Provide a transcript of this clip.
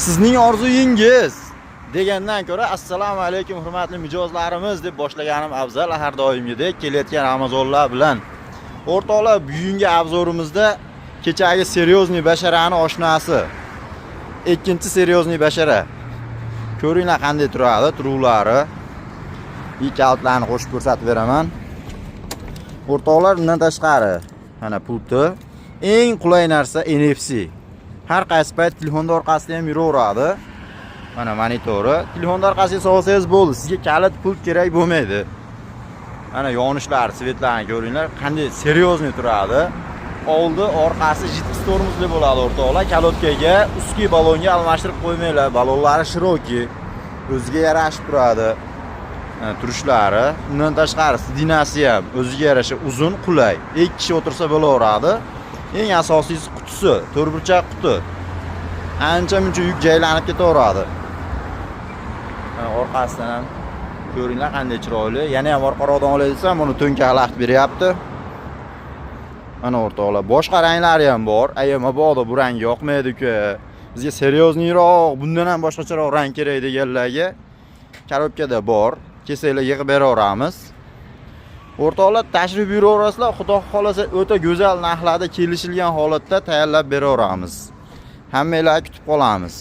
sizning orzuyingiz degandan ko'ra assalomu alaykum hurmatli mijozlarimiz deb boshlaganim afzal. Har doimgidek kelayotgan Ramazonlar bilan o'rtoqlar, bugungi obzorimizda kechagi seryozni basharani oshnasi, ikkinchi seryozni bashara. Ko'ringlar qanday turadi, turuvlari. Ikki outlarni qo'shib ko'rsatib beraman. O'rtoqlar, bundan tashqari mana pulti, eng qulay narsa NFC. Har qaysi payt telefonda orqasida ham yuraveradi. Mana monitori. Telefonda orqasiga solsangiz bo'ldi. Sizga kalit pult kerak bo'lmaydi. Mana yonishlari, svetlarni ko'ringlar, qanday seryozni turadi. Oldi, orqasi jitkis tormozli bo'ladi o'rtoqlar. Kalotkaga, ustki balonga almashtirib qo'ymanglar. Balonlari shiroki, o'ziga yarashib turadi. Turishlari. Undan tashqari sidinasi ham o'ziga yarasha uzun, qulay. 2 kishi o'tirsa bo'laveradi. Eng asosiysi qutisi, to'rtburchak quti. Ancha-muncha yuk joylanib ketaveradi. Orqasidan ham ko'ringlar qanday chiroyli. Yana ham orqaroqdan olay desam, buni to'nkaqlab beryapti. Mana o'rtoqlar, boshqa ranglari ham bor. Mabodo bu rang yoqmaydi-ku. Bizga seryozniyroq, bundan ham boshqacharoq rang kerak deganlarga korobkada bor. Kesanglar yig'ib beraveramiz. O'rtoqlar, tashrif buyuraverasizlar, xudo xolasa o'ta go'zal narxlarda kelishilgan holatda tayyorlab beraveramiz. Hammanglarni kutib qolamiz.